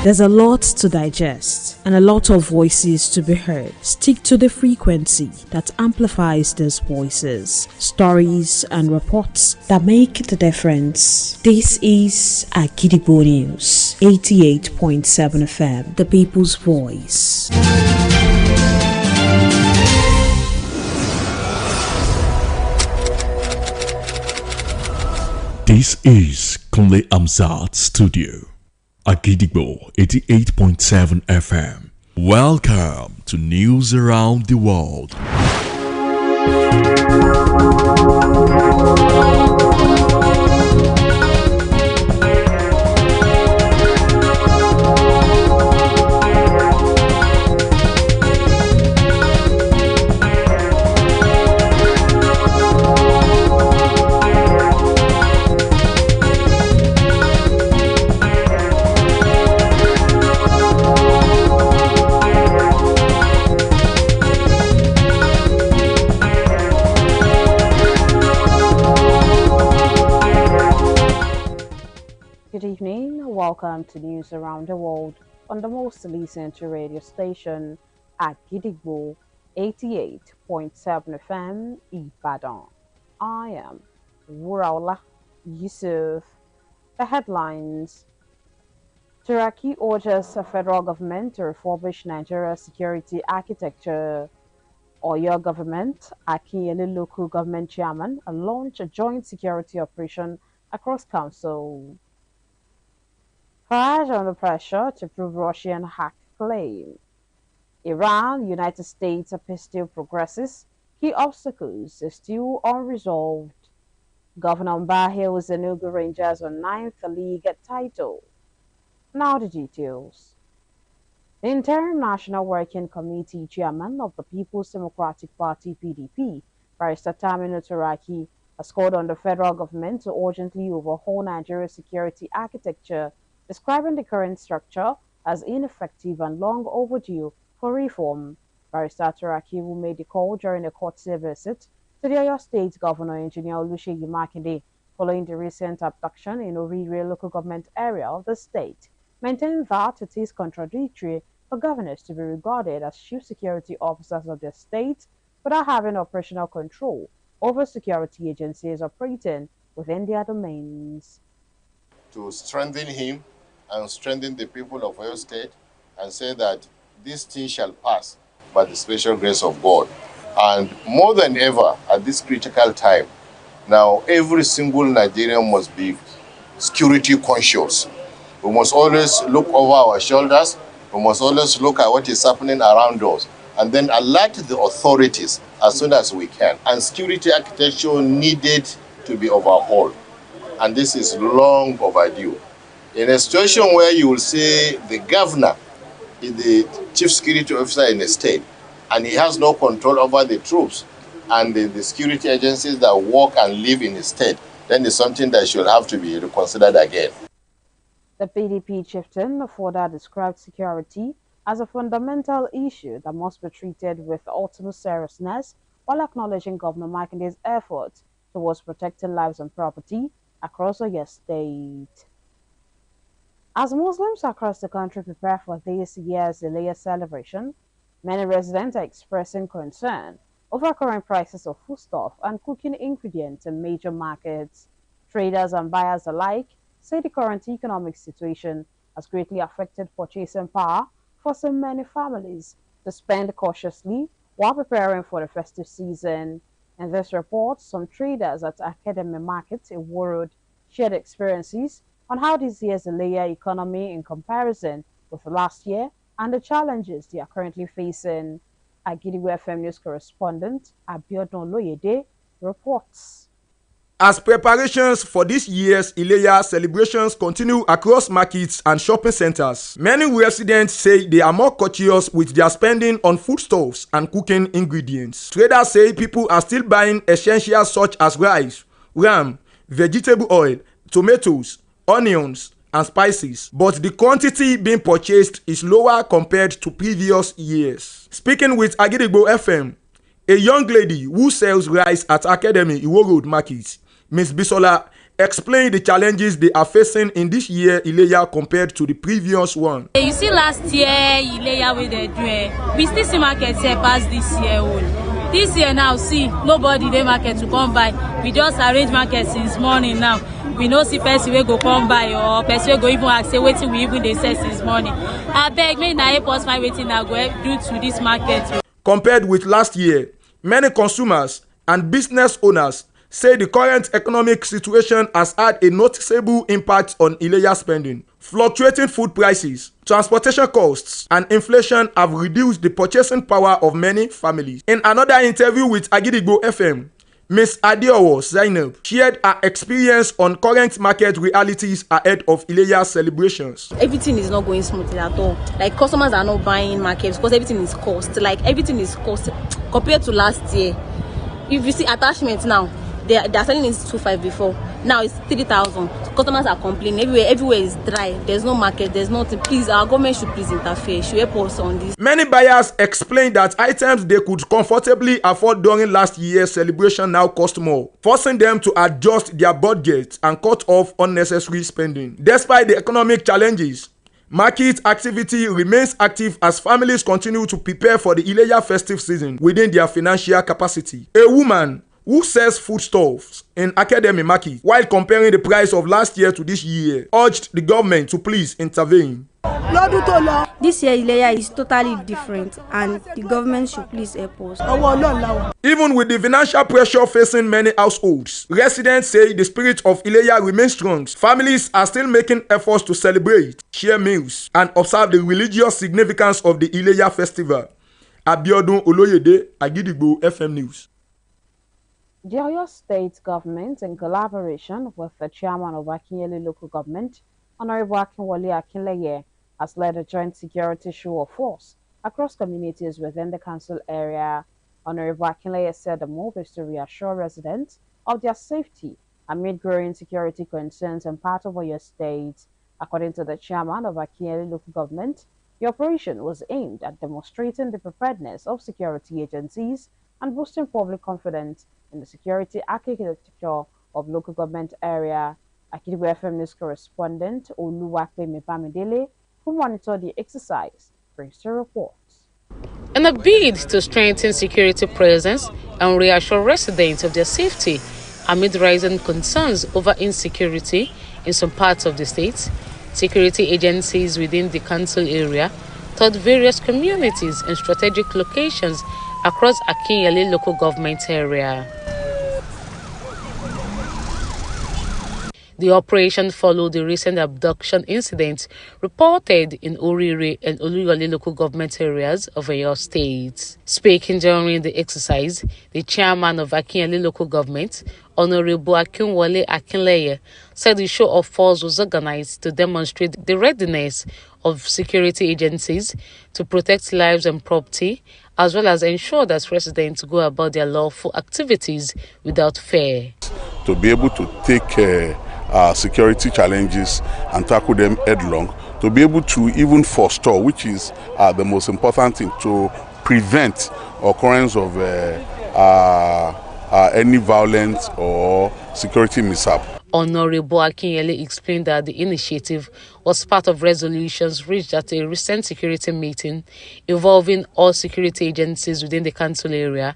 There's a lot to digest and a lot of voices to be heard. Stick to the frequency that amplifies those voices, stories and reports that make the difference. This is Akojopo News, 88.7 FM, the people's voice. This is Kunle Amzat Studio. Akojopo 88.7 FM. Welcome to News Around the World. Good evening, welcome to News Around the World on the most listened to radio station at Akojopo 88.7 FM Ibadan. I am Wuraola Yusuf. The headlines: Turaki urges the federal government to refurbish Nigeria's security architecture. Oyo government, Akinyele local government chairman, launched a joint security operation across council. Farage under pressure to prove Russian hack claim. Iran, United States peace still progresses. Key obstacles are still unresolved. Governor Mba hails the Enugu Rangers on 9th league title. Now the details. The interim National Working Committee chairman of the People's Democratic Party (PDP), Barrister Taminu Turaki, has called on the federal government to urgently overhaul Nigeria's security architecture, describing the current structure as ineffective and long overdue for reform. Barrister Turaki, who made the call during a courtesy visit to the Oyo State Governor Engineer Oluseyi Makinde following the recent abduction in Orire local government area of the state, maintained that it is contradictory for governors to be regarded as chief security officers of their state without having operational control over security agencies operating within their domains. To strengthen him and strengthen the people of Oyo State and say that this thing shall pass by the special grace of God. And more than ever at this critical time, now every single Nigerian must be security conscious. We must always look over our shoulders. We must always look at what is happening around us and then alert the authorities as soon as we can. And security architecture needed to be overhauled. And this is long overdue. In a situation where you will say the governor is the chief security officer in a state and he has no control over the troops and the security agencies that work and live in the state, then it's something that should have to be reconsidered again. The PDP chieftain further described security as a fundamental issue that must be treated with utmost seriousness while acknowledging Governor Makinde's efforts towards protecting lives and property across Oyo State. As Muslims across the country prepare for this year's Ilayah celebration, many residents are expressing concern over current prices of foodstuff and cooking ingredients in major markets. Traders and buyers alike say the current economic situation has greatly affected purchasing power, forcing many families to spend cautiously while preparing for the festive season. In this report, some traders at Academy Market in Warroad shared experiences on how this year's Ilayah economy in comparison with last year and the challenges they are currently facing. Akojopo FM News correspondent Abiodun Oloyede reports. As preparations for this year's Ilayah celebrations continue across markets and shopping centers, many residents say they are more cautious with their spending on foodstuffs and cooking ingredients. Traders say people are still buying essentials such as rice, ram, vegetable oil, tomatoes, onions, and spices, but the quantity being purchased is lower compared to previous years. Speaking with Akojopo FM, a young lady who sells rice at Academy Iwo Road Market, Ms. Bisola, explain the challenges they are facing in this year Ileya compared to the previous one. You see, last year Ileya we dey do, we still see market here past this year old. This year now, see nobody dey market to come buy. We just arrange market since morning now. We no see person wey go come buy or person wey go even ask say wetin we even dey sell since morning. Abeg make na help us find wetin na go do to this market. Compared with last year, many consumers and business owners say the current economic situation has had a noticeable impact on Ileya spending. Fluctuating food prices, transportation costs, and inflation have reduced the purchasing power of many families. In another interview with Agidigbo FM, Ms. Adeowo Zainab shared her experience on current market realities ahead of Ileya celebrations. Everything is not going smoothly at all. Like customers are not buying markets because everything is cost. Like everything is cost compared to last year. If you see attachments now, they are selling it 2,500 before. Now it's 3,000. Customers are complaining. Everywhere is dry. There's no market. There's nothing. Please, our government should please interfere. Should help us on this. Many buyers explained that items they could comfortably afford during last year's celebration now cost more, forcing them to adjust their budgets and cut off unnecessary spending. Despite the economic challenges, market activity remains active as families continue to prepare for the Ileya festive season within their financial capacity. A woman who sells foodstuffs in Academy Market, while comparing the price of last year to this year, urged the government to please intervene. This year Ileya is totally different and the government should please help us. Even with the financial pressure facing many households, residents say the spirit of Ileya remains strong. Families are still making efforts to celebrate, share meals, and observe the religious significance of the Ileya festival. Abiodun Oloyede, Agidigbo FM News. The Oyo State government, in collaboration with the chairman of Akinyele local government, Honorable Akinwale Akinleye, has led a joint security show of force across communities within the council area. Honorable Akinleye said the move is to reassure residents of their safety amid growing security concerns in part of Oyo State. According to the chairman of Akinyele local government, the operation was aimed at demonstrating the preparedness of security agencies and boosting public confidence in the security architecture of local government area. Agidigbo FM News correspondent Oluwapemi Bamidele, who monitored the exercise, brings the reports. In a bid to strengthen security presence and reassure residents of their safety amid rising concerns over insecurity in some parts of the state, security agencies within the council area toured various communities and strategic locations across Akinyele local government area. The operation followed the recent abduction incident reported in Orire and Oluyole local government areas of Oyo State. Speaking during the exercise, the chairman of Akinyele local government, Honorable Akinwale Akinleye, said the show of force was organized to demonstrate the readiness of security agencies to protect lives and property, as well as ensure that residents go about their lawful activities without fear. To be able to take security challenges and tackle them headlong, to be able to even forestall, which is the most important thing, to prevent occurrence of any violence or security mishap. Honorable Akinyele explained that the initiative was part of resolutions reached at a recent security meeting involving all security agencies within the council area,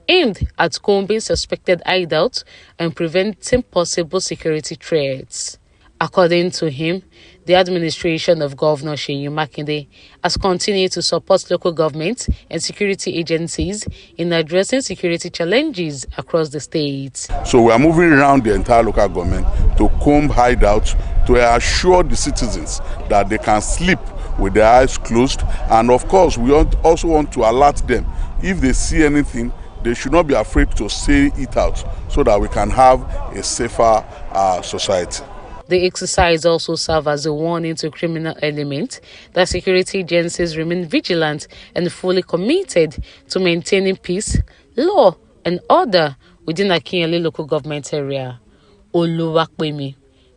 aimed at combing suspected hideouts and preventing possible security threats. According to him, the administration of Governor Seyi Makinde has continued to support local governments and security agencies in addressing security challenges across the state. So we are moving around the entire local government to comb hideouts, to assure the citizens that they can sleep with their eyes closed. And of course, we also want to alert them. If they see anything, they should not be afraid to say it out so that we can have a safer society. The exercise also serves as a warning to criminal elements that security agencies remain vigilant and fully committed to maintaining peace, law, and order within Akinyele local government area. Oluwapemi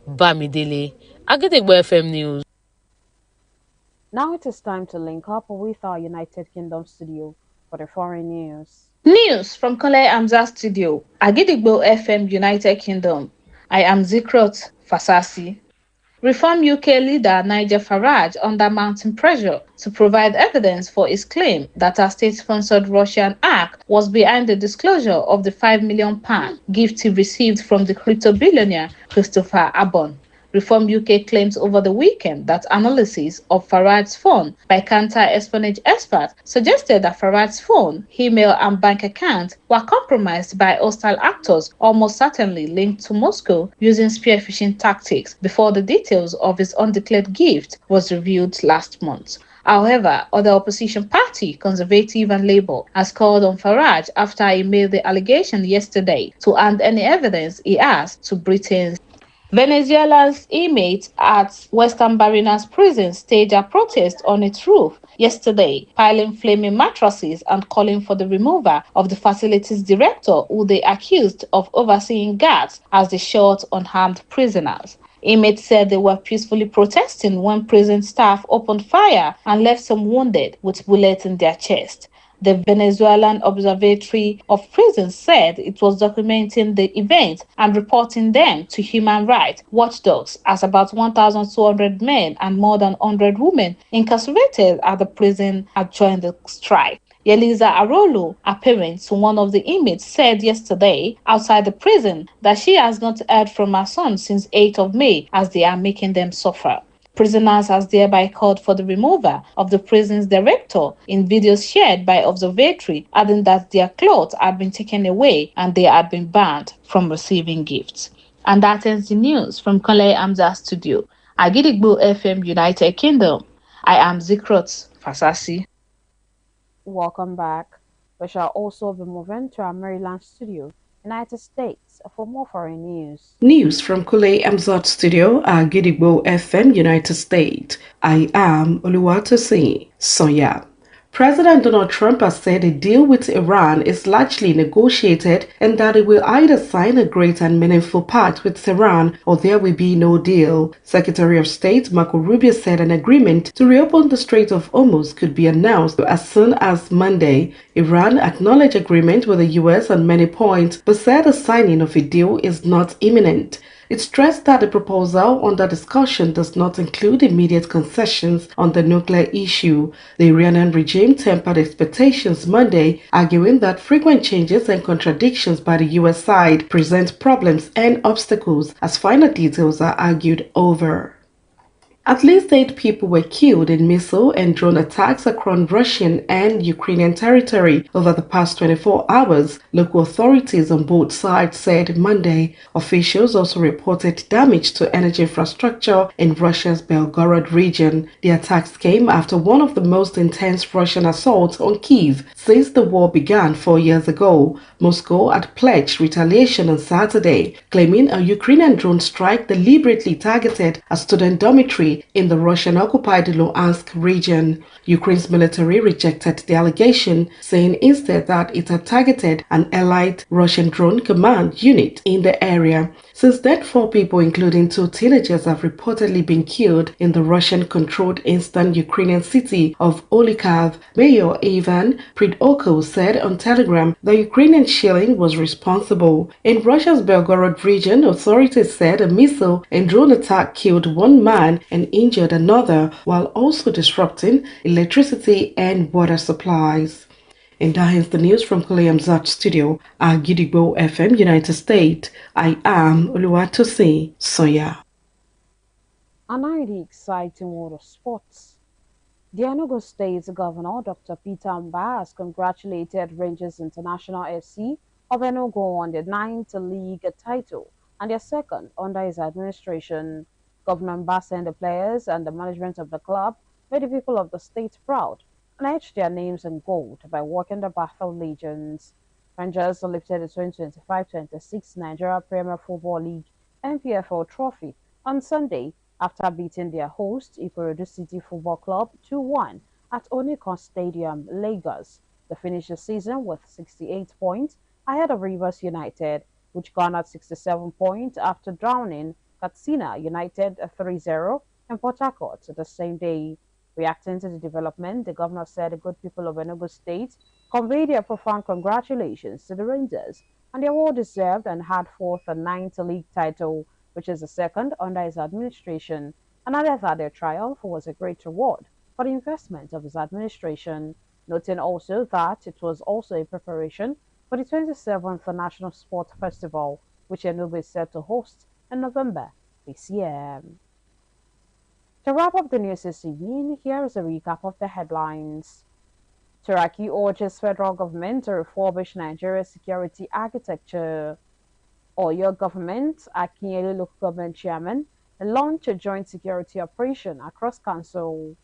Bamidele, Agidigbo FM News. Now it is time to link up with our United Kingdom studio for the foreign news. News from Kole Amza Studio, Agidigbo FM, United Kingdom. I am Zikrot Fasasi. Reform UK leader Nigel Farage under mounting pressure to provide evidence for his claim that a state-sponsored Russian hack was behind the disclosure of the £5 million gift he received from the crypto billionaire Christopher Abbon. Reform UK claims over the weekend that analysis of Farage's phone by counter-espionage experts suggested that Farage's phone, email, and bank accounts were compromised by hostile actors, almost certainly linked to Moscow, using spear phishing tactics before the details of his undeclared gift was revealed last month. However, other opposition party, Conservative and Labour, has called on Farage after he made the allegation yesterday to hand any evidence he has to Britain's Venezuela's inmates at Western Barinas prison staged a protest on its roof yesterday, piling flaming mattresses and calling for the removal of the facility's director, who they accused of overseeing guards as they shot unarmed prisoners. Inmates said they were peacefully protesting when prison staff opened fire and left some wounded with bullets in their chest. The Venezuelan Observatory of Prisons said it was documenting the events and reporting them to human rights watchdogs as about 1,200 men and more than 100 women incarcerated at the prison had joined the strike. Yeliza Arolo, a parent to one of the inmates, said yesterday outside the prison that she has not heard from her son since 8th of May as they are making them suffer. Prisoners has thereby called for the removal of the prison's director in videos shared by Observatory, adding that their clothes had been taken away and they had been banned from receiving gifts. And that ends the news from Kole Amza's studio. Agidigbo FM, United Kingdom. I am Zikrot Fasasi. Welcome back. We shall also be moving to our Maryland studio, United States, for more foreign news. News from Kule Amzat Studio, Gidigbo FM, United States. I am Oluwatosin Soya. President Donald Trump has said a deal with Iran is largely negotiated and that it will either sign a great and meaningful pact with Iran or there will be no deal. Secretary of State Marco Rubio said an agreement to reopen the Strait of Hormuz could be announced as soon as Monday. Iran acknowledged agreement with the U.S. on many points but said the signing of a deal is not imminent. It stressed that the proposal under discussion does not include immediate concessions on the nuclear issue. The Iranian regime tempered expectations Monday, arguing that frequent changes and contradictions by the U.S. side present problems and obstacles as final details are argued over. At least 8 people were killed in missile and drone attacks across Russian and Ukrainian territory over the past 24 hours, local authorities on both sides said Monday. Officials also reported damage to energy infrastructure in Russia's Belgorod region. The attacks came after one of the most intense Russian assaults on Kyiv since the war began 4 years ago. Moscow had pledged retaliation on Saturday, claiming a Ukrainian drone strike deliberately targeted a student dormitory in the Russian-occupied Luhansk region. Ukraine's military rejected the allegation, saying instead that it had targeted an allied Russian drone command unit in the area. Since then, 4 people, including 2 teenagers, have reportedly been killed in the Russian-controlled eastern Ukrainian city of Olikhav. Mayor Ivan Pridoko said on Telegram the Ukrainian shelling was responsible. In Russia's Belgorod region, authorities said a missile and drone attack killed 1 man and injured another, while also disrupting electricity and water supplies. And that is the news from Koleamzat Studio at Gidigbo FM, United States. I am Oluwatosin Soya. Another exciting world of sports. The Enugu State Governor, Dr. Peter Mba, has congratulated Rangers International FC of Enugu on their 9th league title and their 2nd under his administration. Governor Mba sent the players and the management of the club made the people of the state proud and etched their names in gold by walking the Baffle Legends. Rangers lifted the 2025-26 Nigeria Premier Football League NPFL trophy on Sunday after beating their host Ikorodu City Football Club 2-1 at Onikon Stadium, Lagos. They finished the season with 68 points ahead of Rivers United, which garnered 67 points after drowning Katsina United 3-0 in Port Harcourt the same day. Reacting to the development, the governor said the good people of Enugu State conveyed their profound congratulations to the Rangers and they were deserved and had fourth and ninth league title, which is the second under his administration, and added that their triumph was a great reward for the investment of his administration, noting also that it was also a preparation for the 27th National Sport Festival, which Enugu is set to host in November this year. To wrap up the news this evening, here is a recap of the headlines. Turaki urges federal government to refurbish Nigeria's security architecture. Oyo government, Akinyele local government chairman, launched a joint security operation across council.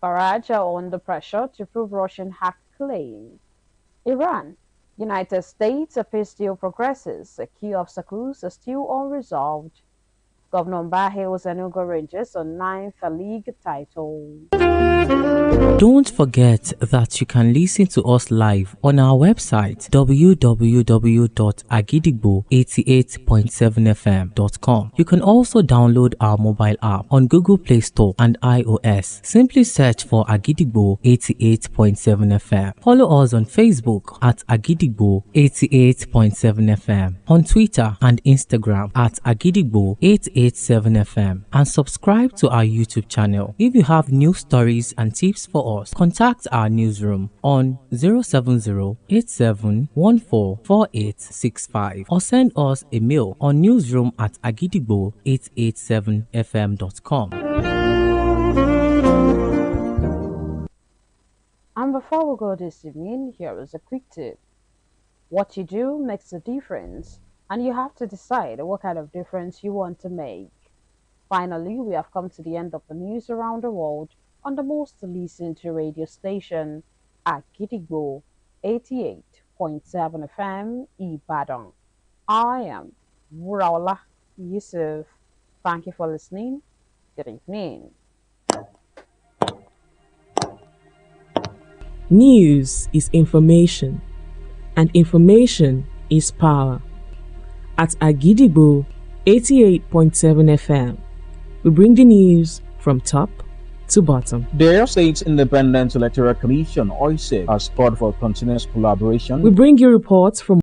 Farage are under pressure to prove Russian hack claim. Iran, United States peace deal progresses. Key obstacles are still unresolved. Governor Mba hails Enugu Rangers on 9th league title. Don't forget that you can listen to us live on our website www.agidigbo88.7fm.com. You can also download our mobile app on Google Play Store and iOS. Simply search for Agidigbo 88.7 FM. Follow us on Facebook at Agidigbo 88.7 FM, on Twitter and Instagram at Agidigbo 887 FM, and subscribe to our YouTube channel. If you have news stories and tips for us, contact our newsroom on 070-8714-4865 or send us a mail on newsroom@agidigbo887fm.com. And before we go this evening, here is a quick tip. What you do makes a difference, and you have to decide what kind of difference you want to make. Finally, we have come to the end of the news around the world on the most listened to radio station, Agidigbo 88.7 FM, Ibadan. I am Wuraola Yusuf. Thank you for listening. Good evening. News is information, and information is power. At Agidigbo 88.7 FM, we bring the news from top to bottom. The Oyo State Independent Electoral Commission, OISE, has called for continuous collaboration. We bring you reports from